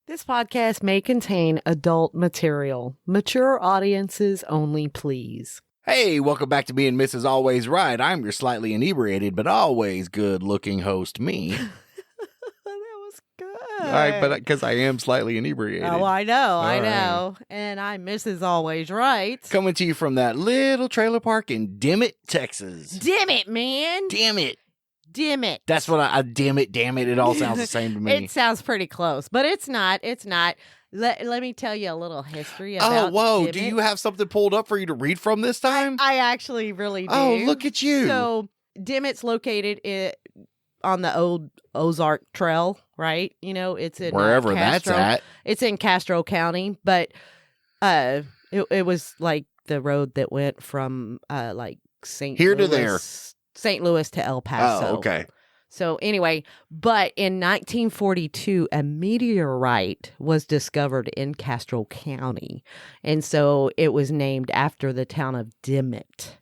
This podcast may contain adult material. Mature audiences only, please. Hey, welcome back to Being Mrs. Always Right. I'm your slightly inebriated but always good-looking host, me. That was good. All right, but because I am slightly inebriated. Oh, I know. All Know. And I'm Mrs. Always Right. Coming to you from that little trailer park in Dimmitt, Texas. Damn it, man. Damn it. Damn it. That's what damn it. It all sounds the same to me. It sounds pretty close, but it's not. It's not. Let me tell you a little history about whoa. Dimmitt. Do you have something pulled up for you to read from this time? I actually really do. Oh, look at you. So Dimmitt's located on the old Ozark Trail, right? You know, it's in wherever Castro. that's at. It's in Castro County, but it was like the road that went from like St. Here Louis, to there. St. Louis to El Paso. Oh, okay. So anyway, but in 1942, a meteorite was discovered in Castro County, and so it was named after the town of Dimmitt.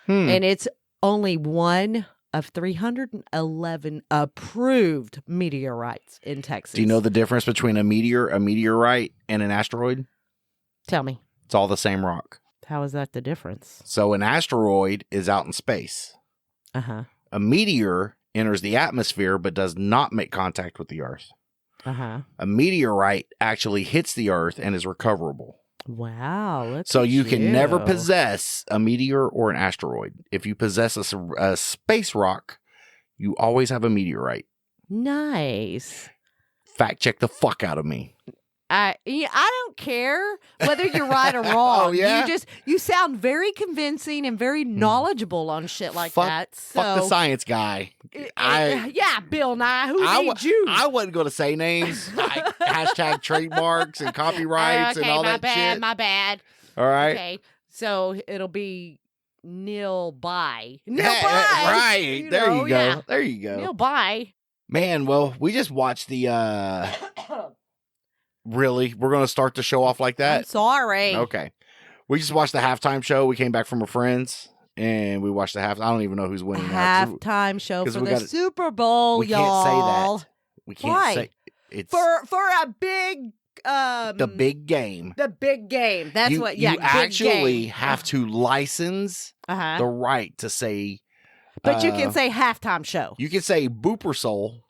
And it's only one of 311 approved meteorites in Texas. Do you know the difference between a meteorite, and an asteroid? Tell me. It's all the same rock. How is that the difference? So an asteroid is out in space. Uh-huh. A meteor enters the atmosphere but does not make contact with the Earth. Uh-huh. A meteorite actually hits the Earth and is recoverable. Wow. Look So at you can never possess a meteor or an asteroid. If you possess a space rock, you always have a meteorite. Nice. Fact check the fuck out of me. I don't care whether you're right or wrong. Oh, yeah? You sound very convincing and very knowledge-able on shit like that. So, Fuck the science guy. yeah, Bill Nye. Who needs you? I wasn't going to say names. Hashtag trademarks and copyrights and all that shit. My bad. All right. Okay, so it'll be Neil By. Right. There you go. Yeah. There you go. Neil By. Man, well, we just watched the Really? We're going to start the show off like that? I'm sorry. Okay. We just watched the halftime show. We came back from our friends and we watched the I don't even know who's winning now. Halftime show for 'cause we the gotta- Super Bowl, We y'all. can't say that. We can't Why? say it's For a big the big game. The big game. That's you, what. Yeah, you big actually game. have to license Uh-huh. the right to say. But you can say halftime show. You can say Booper Soul.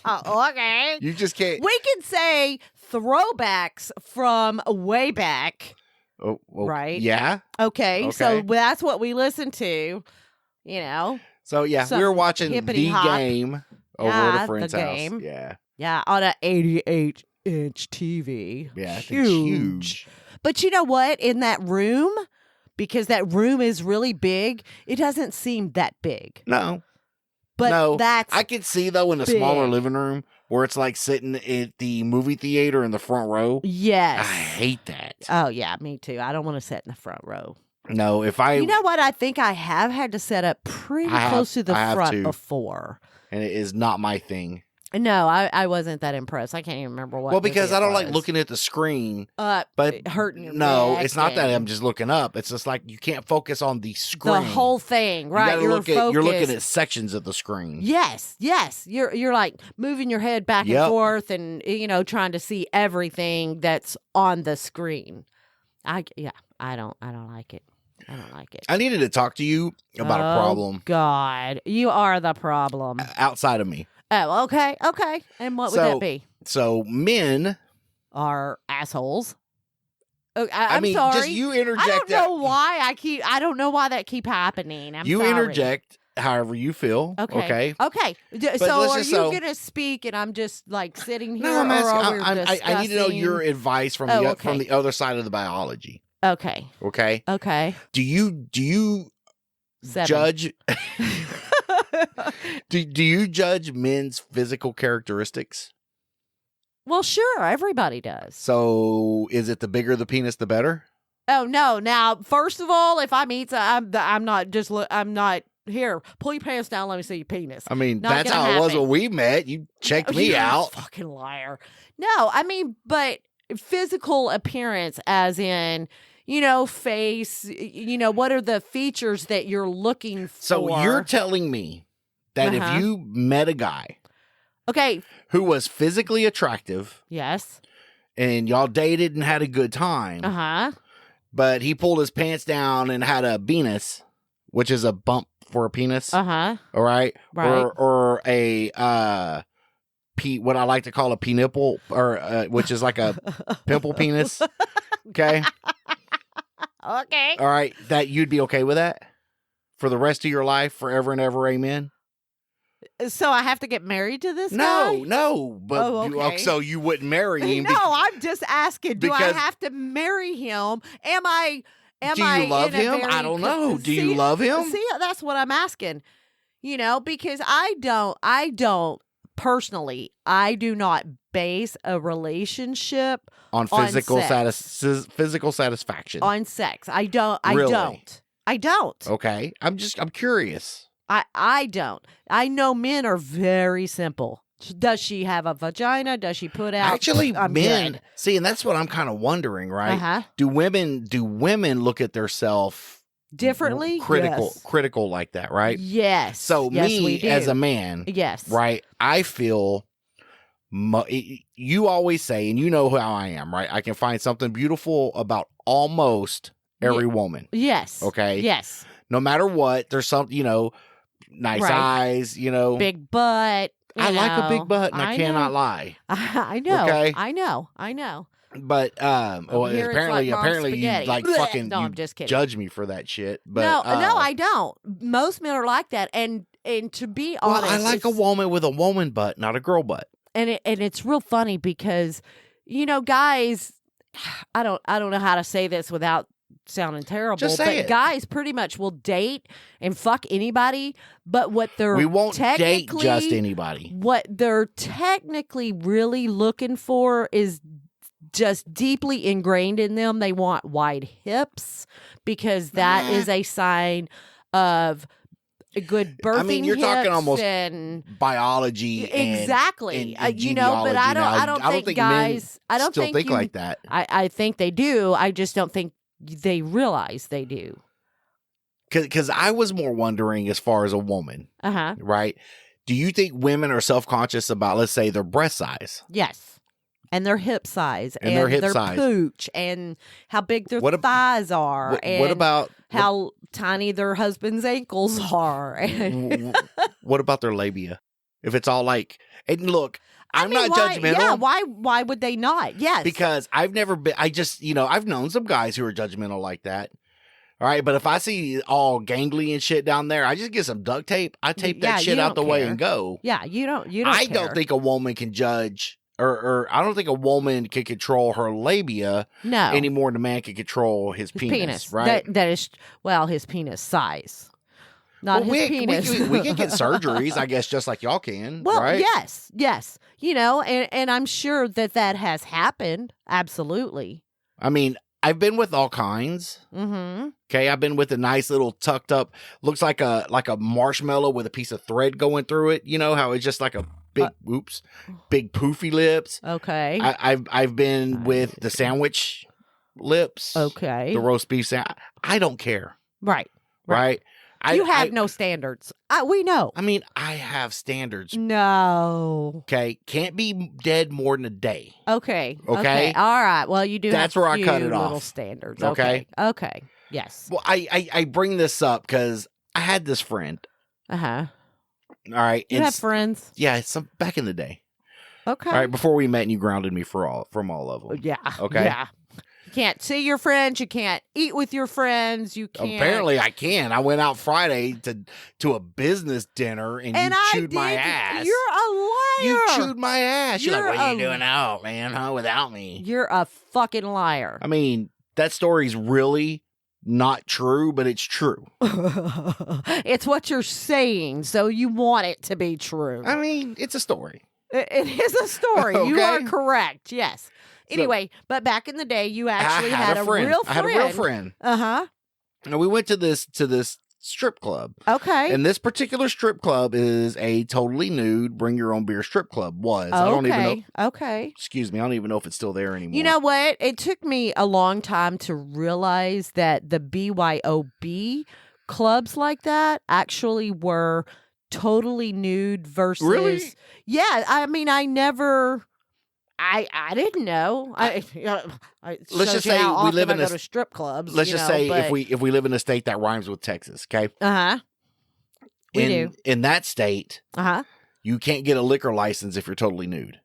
Okay. You just can't. We can say throwbacks from way back. Oh, well, Right. Yeah. Okay. So Okay. that's what we listen to. You know. So yeah, Some we were watching the hippity hop. game over Yeah, at a friend's the house. game. Yeah. Yeah, on a 88-inch TV. Yeah. It's Huge. But you know what? In that room, because that room is really big, it doesn't seem that big. No. But no, that's I could see though in a smaller big. living room where it's like sitting at the movie theater in the front row. yes. I hate that. Oh yeah, me too. I don't want to sit in the front row. No, if I You know what? I think I have had to set up pretty close to the I have front too. before. and it is not my thing. No, I wasn't that impressed. I can't even remember what. Well, because movie I don't it like was. looking at the screen. But hurting your No, neck it's not that and I'm just looking up. It's just like you can't focus on the screen. the whole thing, right? You're looking focused. at sections of the screen. Yes. You're like moving your head back and Yep. forth, and trying to see everything that's on the screen. I don't like it. I don't like it. I needed to talk to you about a problem God, you are the problem. outside of me. Oh, okay. And what would So- that be? So men, Are assholes. Oh, I I'm mean, sorry. just you interject. I don't know why I don't know why that keep happening. I'm you sorry. interject however you feel. Okay. Okay. So let's are just- you so- gonna speak and I'm just like sitting here? No, I'm or asking. are we I need to know discussing? your advice from Oh, the okay. from the other side of the biology. Okay. Okay. Do you 7. judge? do you judge men's physical characteristics? Well, sure, everybody does. So is it the bigger the penis, the better? Oh no! Now, first of all, if I meet, I'm not just. I'm not here. Pull your pants down. Let me see your penis. I mean, Not that's gonna how it was happen. when we met. You checked me You're a out. fucking liar. No, I mean, but physical appearance, as in, face. What are the features that you're looking for? So you're telling me that Uh-huh. if you met a guy Okay. who was physically attractive Yes. and y'all dated and had a good time, Uh-huh. but he pulled his pants down and had a penis, which is a bump for a penis. Uh-huh. All right. Right. Or a what I like to call a nipple, or which is like a pimple penis. Okay. Okay. All right. That you'd be okay with that for the rest of your life, forever and ever. Amen. So I have to get married to this guy? No. But Oh, okay. so you wouldn't marry him. No, I'm just asking. Do I because- have to marry him? Am I Do you love in a him? very I don't know. Do you See- love him? See, that's what I'm asking. Because I don't personally, I do not base a relationship On on physical sex. physical satisfaction. on sex. I don't. Really? I don't. Okay. I'm curious. I don't. I know men are very simple. Does she have a vagina? Does she put out? Actually, I'm men good. see, and that's what I'm kind of wondering, right? Uh-huh. Do women look at their self Differently? critical like that, right? Yes. So yes, me we do. as a man, yes. right? I feel you always say, and you know how I am, right? I can find something beautiful about almost every woman. Yes. Okay. Yes. No matter what, there's something, nice Right. eyes, Big butt. I like a big know. butt, and I cannot lie. I know. Okay. I know. But well, Here it's apparently like mom's you spaghetti. like Blech. fucking No, you I'm just kidding. judge me for that shit. But no, I don't. Most men are like that, and to be well, honest, I like a woman with a woman butt, not a girl butt. and it's real funny because guys, I don't know how to say this without sounding terrible. Just say but it. Guys pretty much will date and fuck anybody, but what they're We won't date technically- just anybody. What they're technically really looking for is just deeply ingrained in them. They want wide hips because that is a sign of a good birthing. I mean, you're talking hips almost and Biology, exactly. and but genealogy I now. don't I don't think think guys. men I don't still think you, like that. I think they do. I just don't think they realize they do. Because I was more wondering as far as a woman, Uh-huh. right? Do you think women are self-conscious about, let's say, their breast size? Yes. And their hip size And their hip size. pooch and how big their What ab- thighs are and What about how tiny their husband's ankles are. what about their labia? If it's all like, and look, I'm not judgmental. Yeah, why would they not? Yes. Because I've never been, I've known some guys who are judgmental like that. All right. But if I see all gangly and shit down there, I just get some duct tape. I tape that shit you out the don't way care. and go. Yeah, you don't I care. don't think a woman can judge or I don't think a woman can control her labia no. any more than a man can control his penis, right? That is, his penis size. Not Well, his penis. we can get surgeries, I guess, just like y'all can, Well, right? yes. And I'm sure that has happened. Absolutely. I mean, I've been with all kinds. Mm-hmm. Okay, I've been with a nice little tucked up, looks like a marshmallow with a piece of thread going through it. You know how it's just like a big big poofy lips. Okay. I've been with the sandwich lips. Okay. The roast beef sandwich. I don't care. Right. Right. You have no standards. We know. I mean, I have standards. No. Okay, can't be dead more than a day. Okay. Okay. All right. Well, you do. That's have where I cut few it off. Little standards. Okay. Okay. Yes. Well, I bring this up because I had this friend. Uh huh. All right, You have friends. yeah, some back in the day. Okay. All right, before we met, and you grounded me from all of them. Yeah. Okay. Yeah. You can't see your friends. You can't eat with your friends. You can't. Apparently, I can. I went out Friday to a business dinner, and you chewed my ass. You're a liar. You chewed my ass. You're like, You're what are you a- doing out, man? Huh? Without me. You're a fucking liar. I mean, that story's really not true, but it's true. It's what you're saying, so you want it to be true. I mean, it's a story. It is a story. You are Okay. correct. Yes. Anyway, but back in the day, you actually had a friend. real friend. I had a real friend. Uh huh. And we went to this strip club. Okay. And this particular strip club is a totally nude, bring your own beer strip club. I don't even know. Okay. Excuse me. I don't even know if it's still there anymore. You know what? It took me a long time to realize that the BYOB clubs like that actually were totally nude versus. Really? Yeah, I mean, I never. I didn't know. Let's just say we live in go to strip clubs. Let's just say if we live in a state that rhymes with Texas, okay? We do. In that state, you can't get a liquor license if you're totally nude.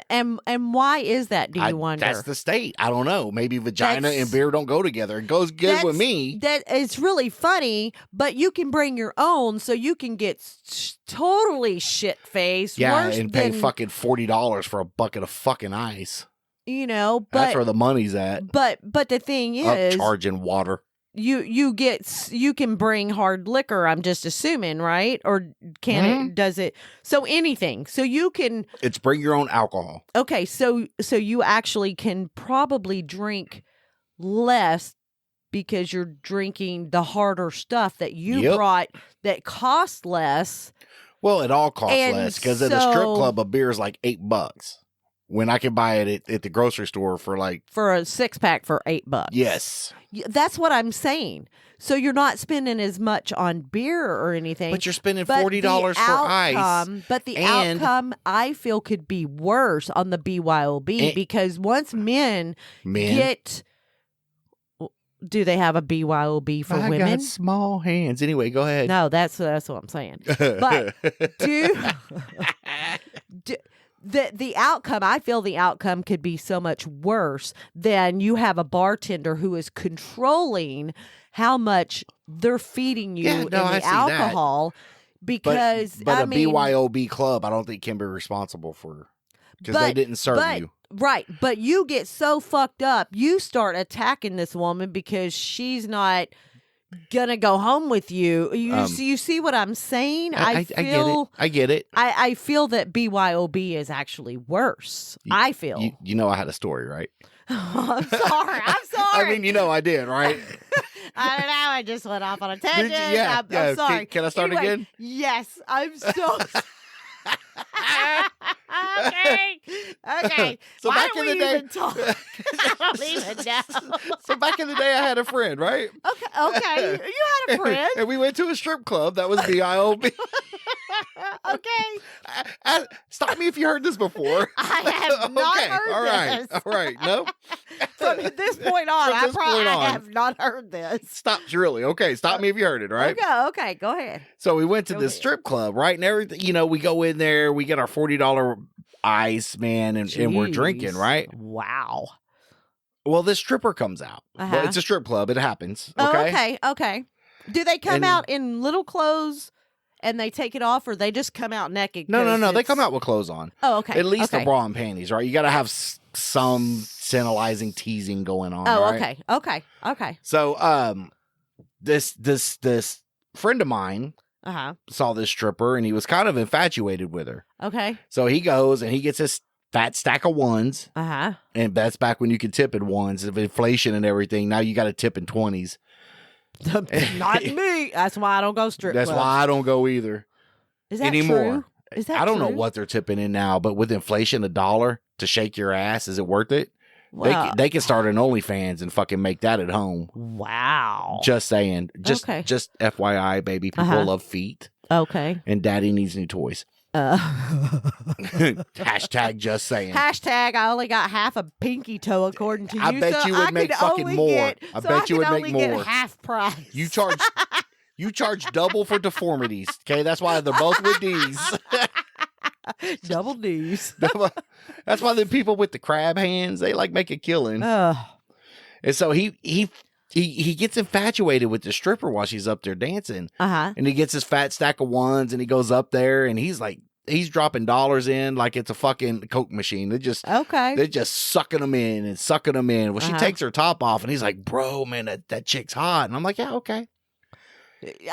And why is that? Do you wonder? That's the state. I don't know. Maybe vagina and beer don't go together. It goes good with me. That it's really funny, but you can bring your own, so you can get totally shit faced. Yeah, and pay fucking $40 for a bucket of fucking ice. You know, but that's where the money's at. But the thing is, charging water. You can bring hard liquor, I'm just assuming, right? Or does it? So anything. So you can. It's bring your own alcohol. Okay, so you actually can probably drink less because you're drinking the harder stuff that you brought that costs less. Well, it all costs less because at a strip club, a beer is like $8. When I can buy it at the grocery store for a 6-pack for $8. Yes. That's what I'm saying. So you're not spending as much on beer or anything. But you're spending $40 for ice. But the outcome, I feel, could be worse on the BYOB because once men get... Do they have a BYOB for women? I got small hands. Anyway, go ahead. No, that's what I'm saying. But the outcome, I feel the outcome could be so much worse than you have a bartender who is controlling how much they're feeding you in the alcohol. Because but a BYOB club, I don't think can be responsible for because they didn't serve you. Right, but you get so fucked up, you start attacking this woman because she's not gonna go home with you. You see what I'm saying? I get it. I feel that BYOB is actually worse. I feel. You know I had a story, right? I'm sorry. I mean, I did, right? I don't know. I just went off on a tangent. Yeah, I'm sorry. Can I start again? Yes. I'm so Okay. So Why back in the day, I don't even know. So back in the day, I had a friend, right? Okay. You had a friend, and we went to a strip club that was BYOB. Okay. Stop me if you heard this before. I have not heard this. All right. No. From this point on, I have not heard this. Stop, really. Okay, stop me if you heard it, right? Okay, go ahead. So we went to this strip club, right? And everything, we go in there, we get our $40 ice, man, and we're drinking, right? Wow. Well, this stripper comes out. Well, it's a strip club. It happens. Okay? Okay. Do they come out in little clothes and they take it off, or they just come out naked? No. They come out with clothes on. Oh, okay. At least a bra and panties, right? You got to have some sentimentalizing teasing going on. Oh, right? Okay. So, this friend of mine saw this stripper, and he was kind of infatuated with her. Okay. So he goes and he gets this fat stack of ones. And that's back when you could tip in ones of inflation and everything. Now you got to tip in 20s. Not me. That's why I don't go strip clubs. That's why I don't go either. Is that anymore. True? Is that I don't true? know what they're tipping in now, but with inflation, $1 to shake your ass, is it worth it? Well, they can start an OnlyFans and fucking make that at home. Wow. Just saying. Just FYI, baby. People love feet. Okay. And daddy needs new toys. Hashtag just saying. Hashtag I only got half a pinky toe according to you. I bet you would make fucking more. I bet you would make more. Get half price. You charge double for deformities. Okay, that's why they're both with D's. Double D's. That's why the people with the crab hands, they make a killing. And so he gets infatuated with the stripper while she's up there dancing. And he gets his fat stack of ones and he goes up there and he's dropping dollars in like it's a fucking Coke machine. They're just sucking them in and sucking them in. Well, she takes her top off and he's like, bro, man, that chick's hot. And I'm like, yeah, okay.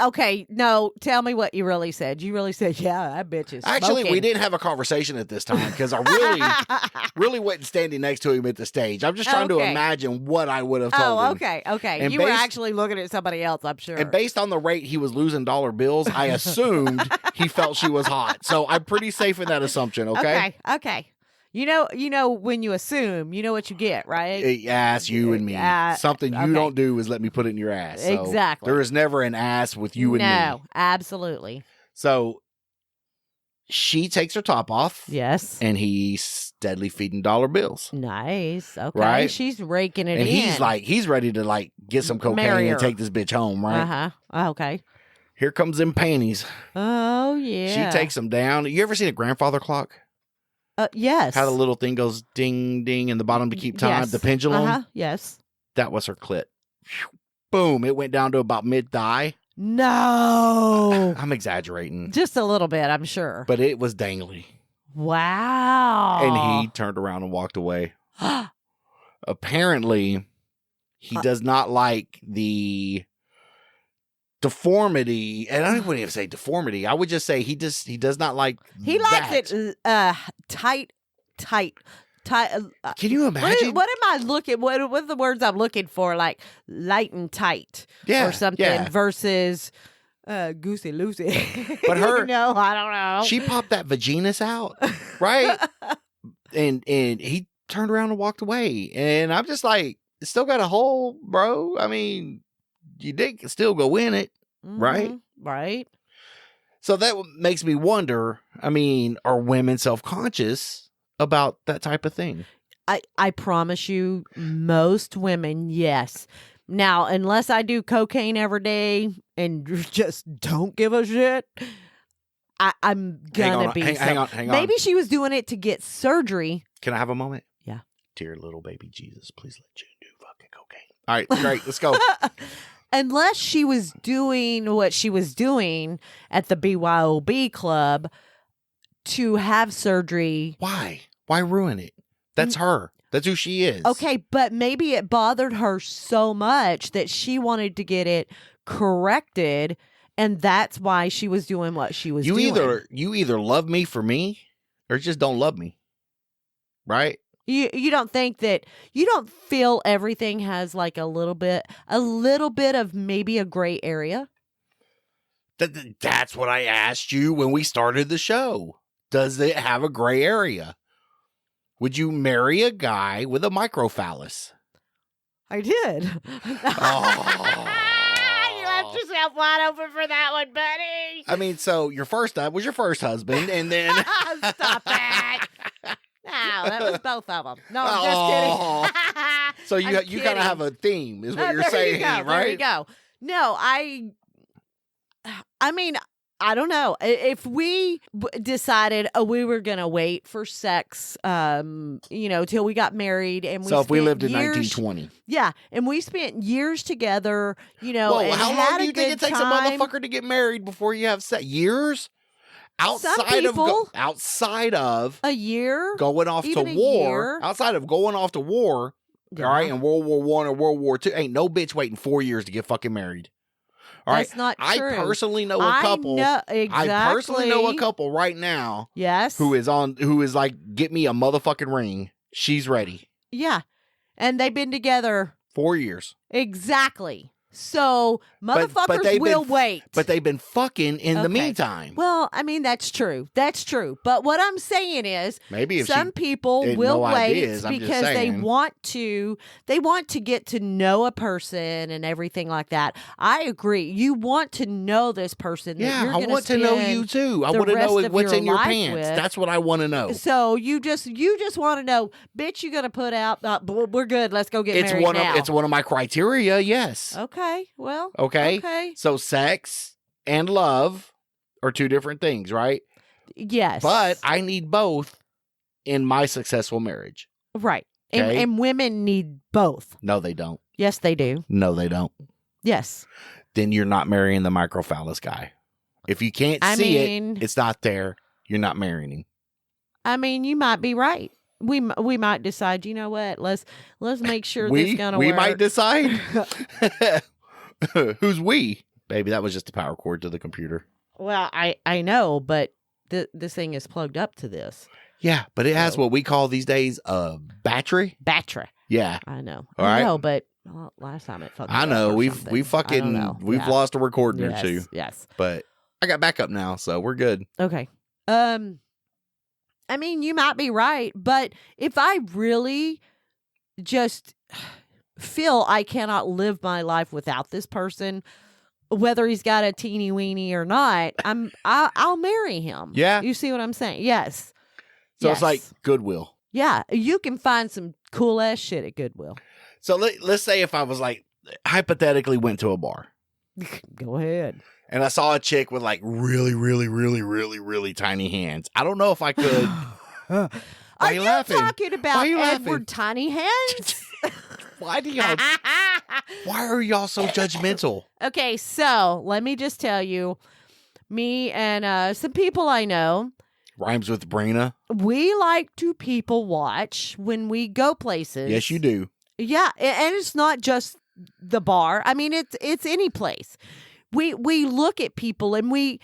Okay, no, tell me what you really said. You really said, yeah, that bitch is Actually, smoking. we didn't have a conversation at this time because I really wasn't standing next to him at the stage. I'm just trying to imagine what I would have told him. Okay. And you were actually looking at somebody else, I'm sure. And based on the rate he was losing dollar bills, I assumed he felt she was hot. So I'm pretty safe in that assumption, okay? Okay. You know when you assume, you know what you get, right? Ass, you and me. Something you don't do is let me put it in your ass. So exactly. there is never an ass with you and me. No, absolutely. So she takes her top off. Yes. And he's steadily feeding dollar bills. Nice. Okay. Right? She's raking it in. And he's ready to get some cocaine and take this bitch home, right? Uh-huh. Okay. Here comes them panties. Oh, yeah. She takes them down. You ever seen a grandfather clock? Yes. How the little thing goes ding, ding in the bottom to keep time? Yes. The pendulum? Uh-huh. Yes. That was her clit. Boom. It went down to about mid-thigh. No. I'm exaggerating. Just a little bit, I'm sure. But it was dangly. Wow. And he turned around and walked away. Apparently, he does not like the deformity. And I wouldn't even say deformity. I would just say he does not like He likes it tight. Can you imagine? What am I looking? What are the words I'm looking for? Like light and tight, or something versus goosey loosey. But her, I don't know. She popped that vaginas out, right? and he turned around and walked away, and I'm just like, it's still got a hole, bro. I mean, your dick can still go in it, right? Right. So that makes me wonder. I mean, are women self-conscious about that type of thing? I promise you, most women, yes. Now, unless I do cocaine every day and just don't give a shit, I'm gonna be. Hang on. Maybe she was doing it to get surgery. Can I have a moment? Yeah. Dear little baby Jesus, please let June do fucking cocaine. All right, great. Let's go. Unless she was doing what she was doing at the BYOB club to have surgery. Why? Why ruin it? That's her. That's who she is. Okay, but maybe it bothered her so much that she wanted to get it corrected, and that's why she was doing what she was doing. You either love me for me or just don't love me. Right? You don't think that you don't feel everything has like a little bit of maybe a gray area? That's what I asked you when we started the show. Does it have a gray area? Would you marry a guy with a microphallus? I did. Oh. You left yourself wide open for that one, buddy. I mean, so your first was your first husband, and then stop it. No, that was both of them. No, I'm just kidding. So you kind of have a theme, is what you're saying, right? There you go. No, I mean, I don't know. If we decided we were going to wait for sex, till we got married, and so if we lived in 1920, yeah, and we spent years together, Well, and how long do you think it takes time. a motherfucker to get married before you have sex? Years? Outside of a year, going off to war, outside of going off to war, all right, in World War I or World War II, ain't no bitch waiting 4 years to get fucking married. All right, that's not true. I personally know a couple. Exactly. I personally know a couple right now. Yes, who is like, get me a motherfucking ring. She's ready. Yeah, and they've been together 4 years. Exactly. So motherfuckers will wait. But they've been fucking in the meantime. Well, I mean, that's true. That's true. But what I'm saying is maybe if some people will wait because they want to get to know a person and everything like that. I agree. You want to know this person. Yeah, I want to know you too. I want to know what's in your pants. That's what I want to know. So you just want to know, bitch, you gonna put out we're good. Let's go get married now. It's one of my criteria, yes. Okay. Well, okay. So sex and love are two different things, right? Yes. But I need both in my successful marriage. Right. Okay? And women need both. No, they don't. Yes, they do. No, they don't. Yes. Then you're not marrying the microphallus guy. If you can't see it, it's not there. You're not marrying him. I mean, you might be right. We might decide, you know what? Let's make sure this is gonna work. We might decide. Who's we? Baby, that was just a power cord to the computer. Well, I know, but this thing is plugged up to this. Yeah, but it has what we call these days a battery. Battery. Yeah, I know. All right. I know, but last time it fucking. I know we've lost a recording or two. Yes, but I got backup now, so we're good. Okay. I mean, you might be right, but if I really just feel I cannot live my life without this person, whether he's got a teeny weeny or not, I'll marry him. Yeah. You see what I'm saying? Yes. So it's like Goodwill. Yeah. You can find some cool ass shit at Goodwill. So let's say if I was like, hypothetically went to a bar. Go ahead. And I saw a chick with like really, really, really, really, really tiny hands. I don't know if I could. Why are you you laughing? talking about Edward laughing? Tiny Hands? Why are y'all so judgmental? Okay, so let me just tell you, me and some people I know. Rhymes with Brina. We like to people watch when we go places. Yes, you do. Yeah, and it's not just the bar. I mean, it's any place. We look at people and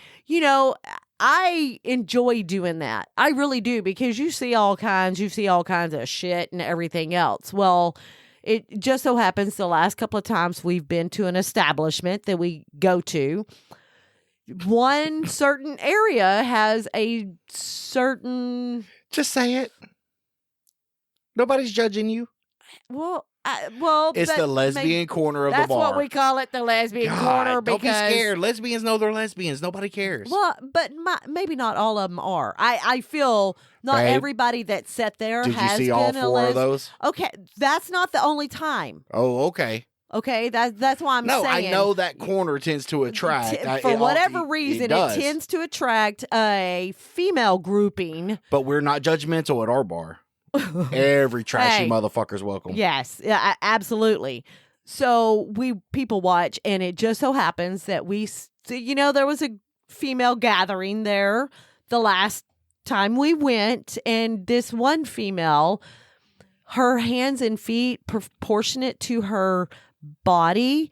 I enjoy doing that. I really do, because you see all kinds of shit and everything else. Well, it just so happens the last couple of times we've been to an establishment that we go to, one certain area has a certain... Just say it. Nobody's judging you. Well, it's the lesbian corner of the bar. That's what we call it, the lesbian corner. Don't be scared. Lesbians know they're lesbians. Nobody cares. Well, but maybe not all of them are. I feel not everybody that sat there has been. Did you see all four of those? Okay, that's not the only time. Oh, okay. Okay, that's why I'm saying. No, I know that corner tends to attract. For whatever reason, it tends to attract a female grouping. But we're not judgmental at our bar. Every trashy motherfucker's welcome. Yes, absolutely. So people watch, and it just so happens that there was a female gathering there the last time we went, and this one female, her hands and feet proportionate to her body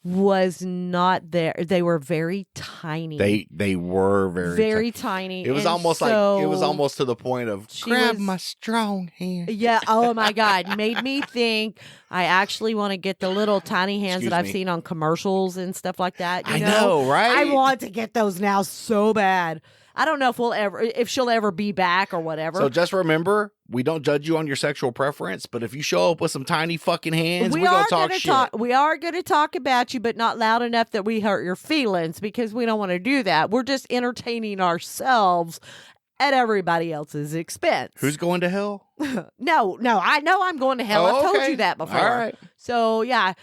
was not there. They were very tiny. They were very tiny. It was almost to the point of grab my strong hand. Yeah. Oh my God. Made me think I actually want to get the little tiny hands that I've seen on commercials and stuff like that. I know, right? I want to get those now so bad. I don't know if she'll ever be back or whatever. So just remember, we don't judge you on your sexual preference, but if you show up with some tiny fucking hands, we're going to talk shit. We are going to talk about you, but not loud enough that we hurt your feelings, because we don't want to do that. We're just entertaining ourselves at everybody else's expense. Who's going to hell? No, I know I'm going to hell. I've told you that before. All right. So, yeah.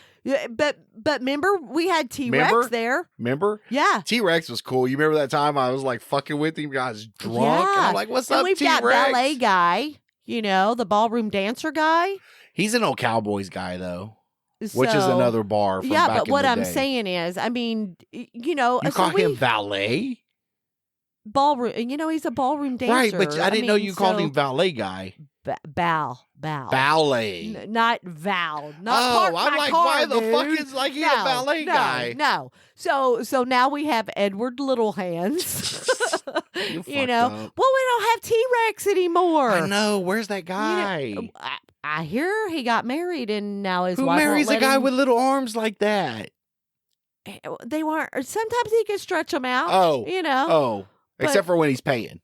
But remember, we had T-Rex there. Remember? Yeah. T-Rex was cool. You remember that time I was like fucking with him? I was drunk. Yeah. And I'm like, what's up, T-Rex? We've got ballet guy, the ballroom dancer guy. He's an old Cowboys guy, though. Which is another bar from back in the day. Yeah, but what I'm saying is, I mean, You call him valet? Ballroom, he's a ballroom dancer. Right, but I didn't know you called him valet guy. Ballet. Not Val. Not I'm like, car, why the dude. fuck is like he a ballet guy? No. So now we have Edward Little Hands. Well, we don't have T-Rex anymore. I know. Where's that guy? I hear he got married, and now his wife won't marries a guy with little arms like that? They weren't. Sometimes he can stretch them out. Oh. Oh. Except for when he's paying.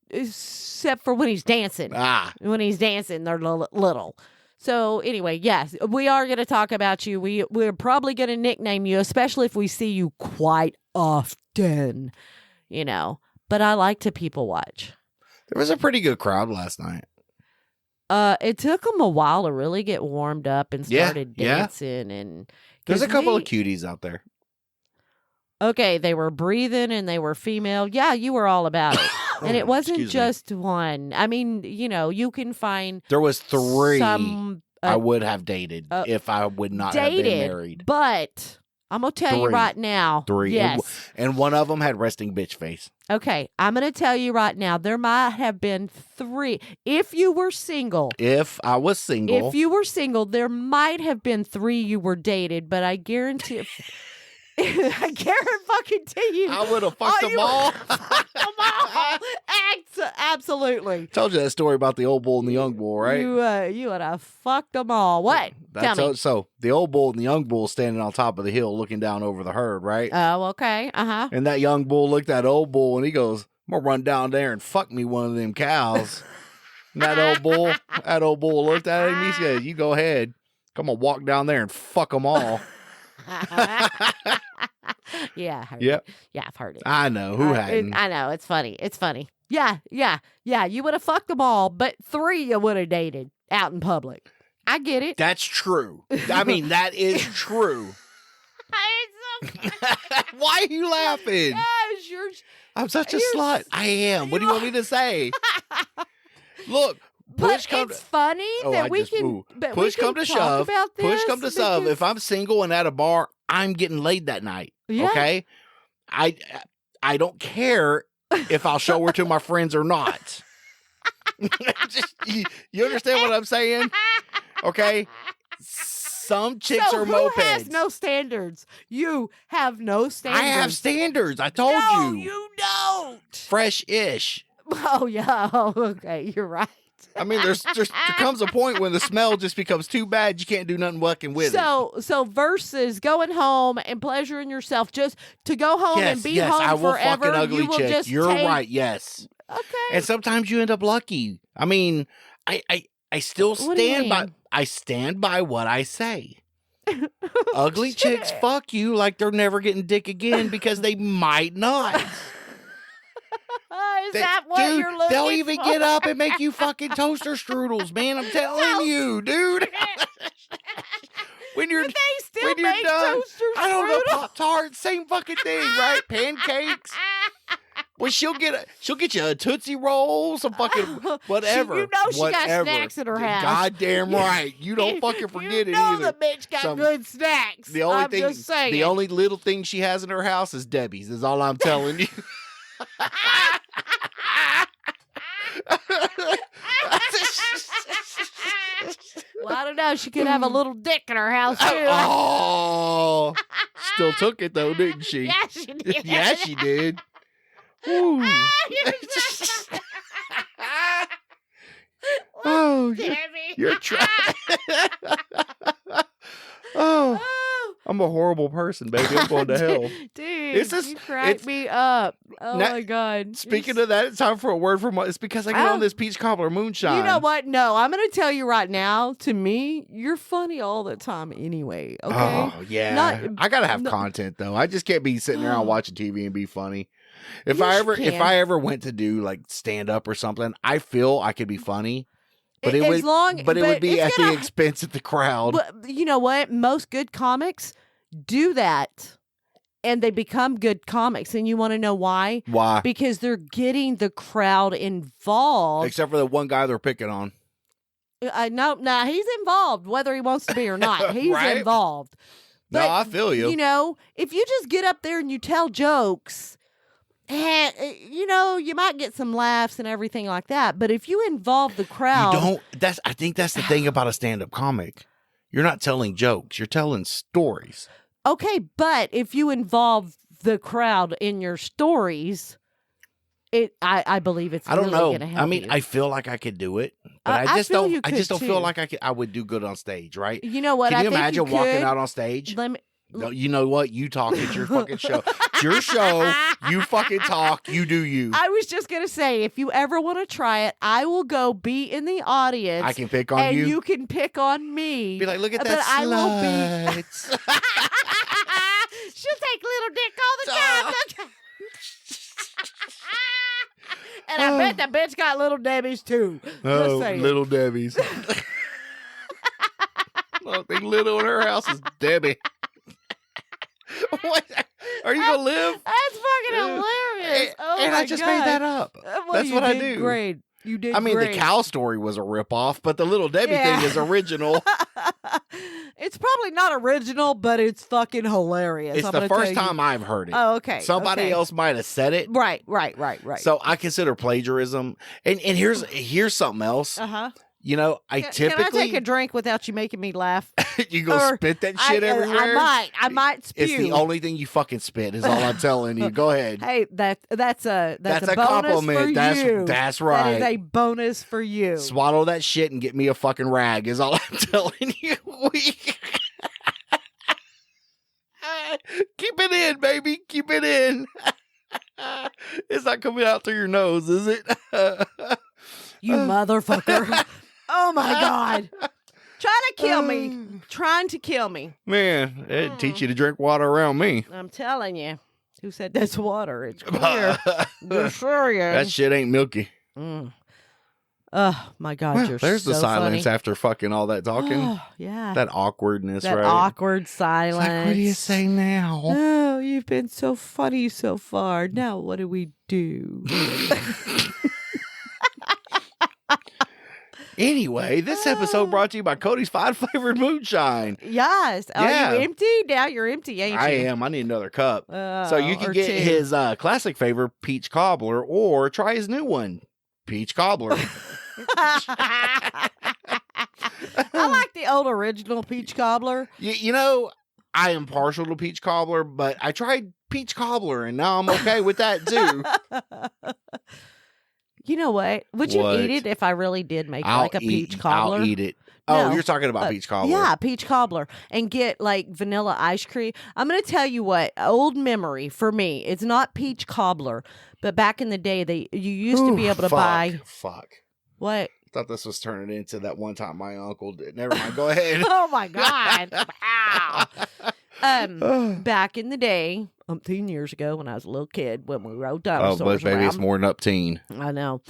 Except for when he's dancing. When he's dancing, they're little. So anyway, yes, we are going to talk about you. We're probably going to nickname you, especially if we see you quite often, But I like to people watch. There was a pretty good crowd last night. It took them a while to really get warmed up and started dancing. And there's a couple of cuties out there. Okay, they were breathing and they were female. Yeah, you were all about it. And it wasn't just one. I mean, you can find... There was 3 I would have dated if I would not have been married. But I'm going to tell you right now. 3. Yes. And one of them had resting bitch face. Okay, I'm going to tell you right now. There might have been 3. If you were single. If I was single. If you were single, there might have been 3 you were dated. But I guarantee... I guarantee you. I would have fucked them all. Fucked them all. Absolutely. Told you that story about the old bull and the young bull, right? You would have fucked them all. What? Tell me. So the old bull and the young bull standing on top of the hill looking down over the herd, right? Oh, okay. Uh-huh. And that young bull looked at old bull and he goes, I'm going to run down there and fuck me one of them cows. And that old bull looked at him. He said, you go ahead. Come on, walk down there and fuck them all. Yeah, I heard Yep. it. Yeah, I've heard it. I know. Who hadn't? I know. It's funny. It's funny. Yeah. You would have fucked them all, but 3 you would have dated out in public. I get it. That's true. I mean, that is true. Why are you laughing? Yes, I'm such a slut. I am. What do you want me to say? Look, push come it's funny that we can. But push we can come to talk shove. about this Push come to shove. If I'm single and at a bar, I'm getting laid that night. Yeah. Okay, I don't care if I'll show her to my friends or not. You understand what I'm saying? Okay. Some chicks are mopeds. Who has no standards? You have no standards. I have standards. I told you. No, you don't. Fresh-ish. Oh, yeah. Oh, okay. You're right. I mean, there comes a point when the smell just becomes too bad. You can't do nothing fucking with it. So versus going home and pleasuring yourself, just to go home and be home I will forever. Fuck an ugly you will chick. just You're right. Yes. Okay. And sometimes you end up lucky. I mean, I still stand by. I stand by what I say. Ugly chicks fuck you like they're never getting dick again because they might not. Is that what you're looking they'll for? even get up and make you fucking toaster strudels, man. I'm telling you, dude. When you're they still when you're make done, toaster I don't know, strudel? Pop-Tarts, same fucking thing, right? Pancakes. Well, she'll get you a Tootsie Roll, some fucking whatever. You know she got snacks in her house. Goddamn right. You don't fucking forget it either. The bitch got good snacks. I'm just saying. The only little thing she has in her house is Debbie's, is all I'm telling you. Well, I don't know. She could have a little dick in her house, too. Oh. Still took it, though, didn't she? Yeah, she did. Yeah, she did. Ooh. Oh, you're trying. Oh, I'm a horrible person, baby. I'm going to hell. Dude, you cracked me up. Oh, my God. Speaking of that, it's time for a word from... It's because I get on this peach cobbler moonshine. You know what? No, I'm going to tell you right now, to me, you're funny all the time anyway, okay? Oh, yeah. I got to have content, though. I just can't be sitting around watching TV and be funny. If I ever went to do, like, stand-up or something, I feel I could be funny. But it would be at the expense of the crowd. But you know what? Most good comics do that, and they become good comics. And you want to know why? Why? Because they're getting the crowd involved. Except for the one guy they're picking on. No, he's involved, whether he wants to be or not. He's right? involved. But, no, I feel you. You know, if you just get up there and you tell jokes, you know, you might get some laughs and everything like that. But if you involve the crowd, I think that's the thing about a stand-up comic. You're not telling jokes. You're telling stories. Okay, but if you involve the crowd in your stories, I believe it's. I don't know. I mean, I feel like I could do it, but I just don't feel like I would do good on stage, right? You know what? Can you imagine walking out on stage? No, you know what? You talk. It's your fucking show. It's your show. You fucking talk. You do you. I was just going to say, if you ever want to try it, I will go be in the audience. I can pick on you. And you can pick on me. Be like, look at that slut. I will be. She'll take little dick all the time. And I bet that bitch got little Debbie's too. Oh, little Debbie's. The only thing little in her house is Debbie. What? Are you gonna live? That's fucking hilarious. And I just made that up. Well, that's what I do. Great. You did. I mean, the cow story was a ripoff, but the little Debbie thing is original. It's probably not original, but it's fucking hilarious. It's the first time I've heard it. Oh, okay. Somebody else might have said it. Right. So I consider plagiarism. And here's something else. You know, Can I take a drink without you making me laugh? You gonna spit that shit everywhere? I might spew. It's the only thing you fucking spit, is all I'm telling you. Go ahead. Hey, that's a bonus compliment. for you. That's right. That is a bonus for you. Swallow that shit and get me a fucking rag, is all I'm telling you. Keep it in, baby. Keep it in. It's not coming out through your nose, is it? You motherfucker. Oh my God. Try to to kill me. Trying to kill me. Man, it'd teach you to drink water around me. I'm telling you. Who said that's water? It's clear. That shit ain't milky. Oh, my God, Well, you're there's so the silence funny. after fucking all that talking. Oh, yeah. That awkwardness, That right? awkward silence. It's like, what do you say now? Oh, you've been so funny so far. Now what do we do? Anyway, this episode brought to you by Cody's 5 flavored moonshine. Yes. Are you empty? Now you're empty, ain't you? I am. I need another cup. So you can get his classic flavor, peach cobbler, or try his new one, peach cobbler. I like the old original peach cobbler. You know, I am partial to peach cobbler, but I tried peach cobbler, and now I'm okay with that too. You know what? Would you eat it if I really did make like a peach cobbler? I'll eat it. Oh, you're talking about peach cobbler. Yeah, peach cobbler. And get like vanilla ice cream. I'm going to tell you what, old memory for me, it's not peach cobbler, but back in the day, you used to be able to buy. Fuck. What? I thought this was turning into that one time my uncle did. Never mind. Go ahead. Oh, my God. Wow. Back in the day, umpteen years ago when I was a little kid, when we rode dinosaurs but maybe around, it's more than upteen. I know.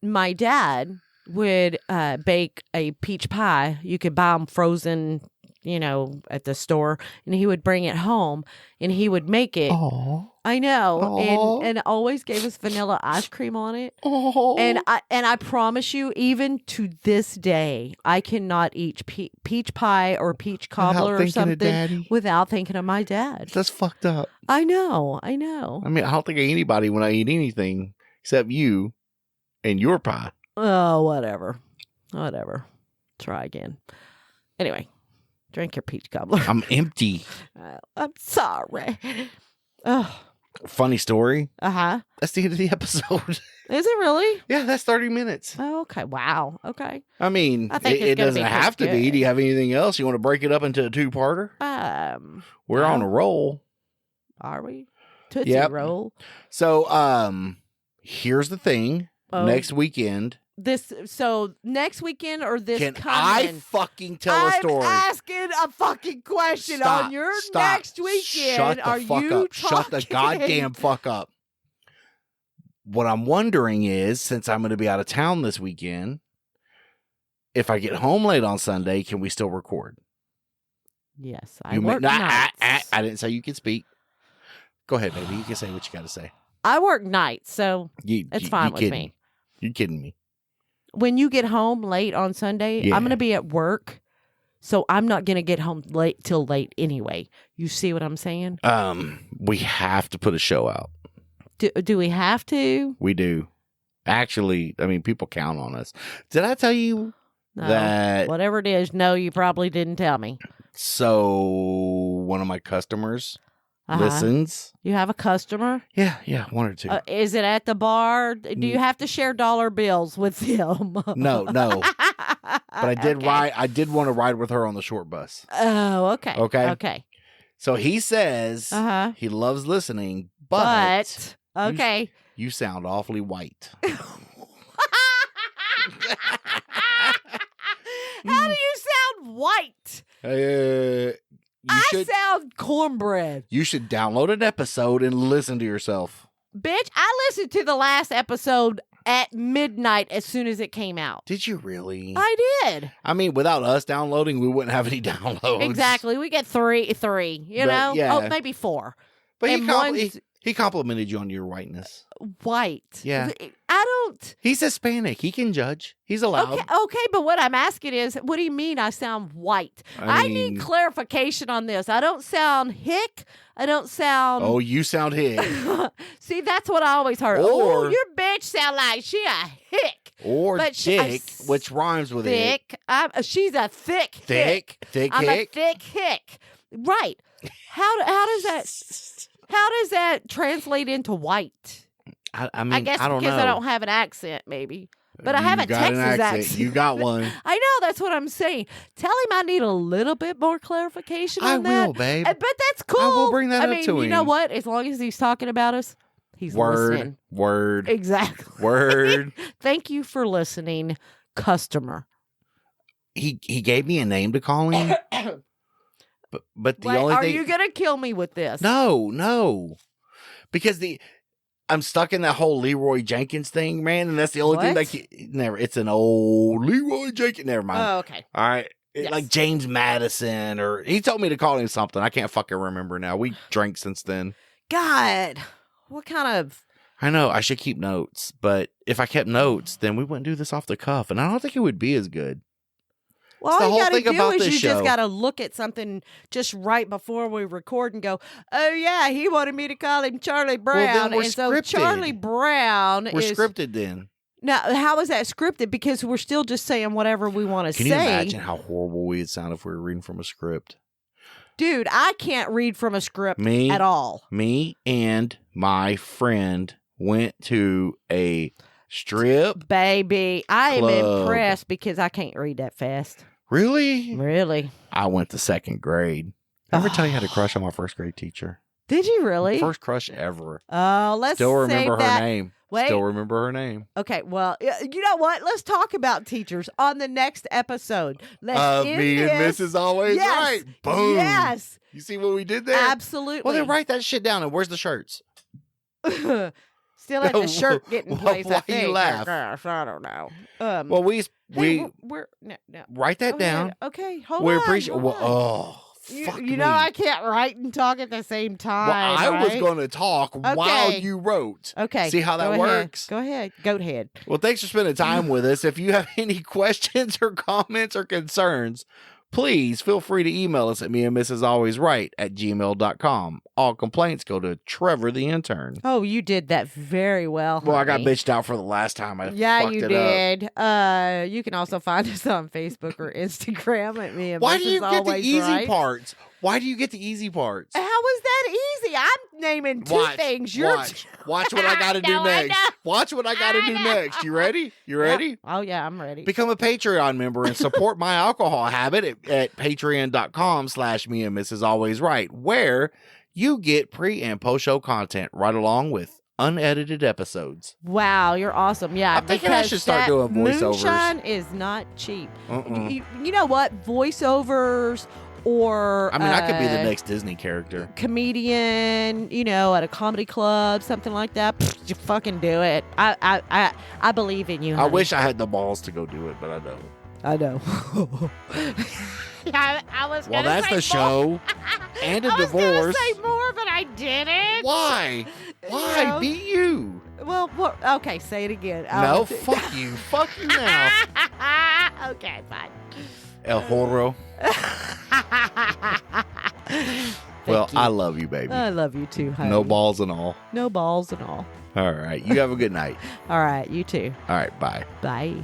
My dad would bake a peach pie. You could buy them frozen, at the store, and he would bring it home, and he would make it. Aww. I know, Aww. and always gave us vanilla ice cream on it. Aww. And I promise you, even to this day, I cannot eat peach pie or peach cobbler or something without thinking of my dad. That's fucked up. I know. I mean, I don't think of anybody when I eat anything except you and your pie. Oh, whatever. Try again. Anyway, drink your peach cobbler. I'm empty. I'm sorry. Oh. Funny story. Uh-huh. That's the end of the episode. Is it really? Yeah, that's 30 minutes. Oh, okay. Wow. Okay. I mean, I think it doesn't have to be. Do you have anything else? You want to break it up into a two-parter? We're on a roll. Are we? Tootsie roll. So, here's the thing. Next weekend. Next weekend or this Can coming? I fucking tell a story? I'm asking a fucking question on your next weekend. Shut the goddamn fuck up. What I'm wondering is, since I'm going to be out of town this weekend, if I get home late on Sunday, can we still record? Yes, I work nights. I didn't say you could speak. Go ahead, baby. You can say what you got to say. I work nights, so it's fine with me. You're kidding me. When you get home late on Sunday, I'm going to be at work, so I'm not going to get home till late anyway. You see what I'm saying? We have to put a show out. Do we have to? We do. Actually, I mean, people count on us. Did I tell you that? Whatever it is, no, you probably didn't tell me. So, one of my customers listens. You have a customer? Yeah, one or two. Is it at the bar? Do you have to share dollar bills with them? No. But I did ride. I did want to ride with her on the short bus. Oh, okay. Okay. So he says he loves listening, but okay. You sound awfully white. How do you sound white? I sound cornbread. You should download an episode and listen to yourself. Bitch, I listened to the last episode at midnight as soon as it came out. Did you really? I did. I mean, without us downloading, we wouldn't have any downloads. Exactly. We get three, know? Yeah. Oh, maybe 4. But he complimented you on your whiteness. White. Yeah. I don't. He's Hispanic. He can judge. He's allowed. Okay, but what I'm asking is, what do you mean I sound white? I need clarification on this. I don't sound hick. I don't sound... Oh, you sound hick. See, that's what I always heard. Your bitch sound like she a hick. Or thick, which rhymes with thick. She's a thick hick. I'm a thick hick. Right. How does that translate into white? I mean, I guess because I don't have an accent, maybe. But I have a Texas accent. You got one. I know, that's what I'm saying. Tell him I need a little bit more clarification on that. I will, babe. But that's cool. I will bring that up to him. You know what? As long as he's talking about us, he's listening. Word. Exactly. Word. Thank you for listening, customer. he gave me a name to call him. but the only thing... Are you going to kill me with this? No. Because I'm stuck in that whole Leroy Jenkins thing, man, and that's the only thing never. It's an old Leroy Jenkins. Never mind. Oh, okay. All right. Yes. Like James Madison, or he told me to call him something. I can't fucking remember now. We drank since then. God, what kind of... I know, I should keep notes, but if I kept notes, then we wouldn't do this off the cuff, and I don't think it would be as good. Well, all you got to do is you just got to look at something just right before we record and go, oh, yeah, he wanted me to call him Charlie Brown. Well, then we're and scripted. So Charlie Brown We're scripted then. Now, how is that scripted? Because we're still just saying whatever we want to say. Can you imagine how horrible we'd sound if we were reading from a script? Dude, I can't read from a script at all. Me and my friend went to a strip Baby, I club. am impressed because I can't read that fast. Really? Really? I went to second grade. I ever tell you I had a crush on my first grade teacher? Did you really? First crush ever. Oh, let's still remember her name. Wait. Still remember her name. Okay, well, you know what? Let's talk about teachers on the next episode. Let's me and Mrs. Always Right. Boom. Yes. You see what we did there? Absolutely. Well, then write that shit down. And where's the shirts? Still at the shirt getting place. Why you laugh? Gosh, I don't know. Well, we're no. Write that down. Okay, hold we on. appreciate. Well, you know I can't write and talk at the same time. Well, I was right? going to talk while you wrote. Okay, see how that works. Go ahead. Go ahead. Well, thanks for spending time with us. If you have any questions or comments or concerns, please feel free to email us at meandmrsalwaysright@gmail.com. All complaints go to Trevor the intern. Oh, you did that very well. Well, I got bitched out for the last time. You did. You can also find us on Facebook or Instagram at Me and Why Mrs. do you get Always the easy Right. parts? Why do you get the easy parts? How is that easy? I'm naming two things. Watch what I got to do next. Watch what I got to do next. You ready? You ready? Yep. Oh, yeah, I'm ready. Become a Patreon member and support my alcohol habit at patreon.com/meandmrsalwaysright, where you get pre and post show content right along with unedited episodes. Wow, you're awesome. Yeah, I'm thinking I should start doing voiceovers. Moonshine is not cheap. You know what? Voiceovers or I mean, I could be the next Disney character. Comedian, at a comedy club, something like that. Pfft, you fucking do it. I believe in you, honey. I wish I had the balls to go do it, but I don't. I know. I was well, that's the show. And a divorce. I was going to say more, but I didn't. Why? Why? Be you. Well, okay, say it again. No, fuck you. Fuck you now. Okay, fine. El Horro. Well, I love you, baby. I love you too, honey. No balls and all. No balls and all. All right. You have a good night. All right. You too. All right. Bye. Bye.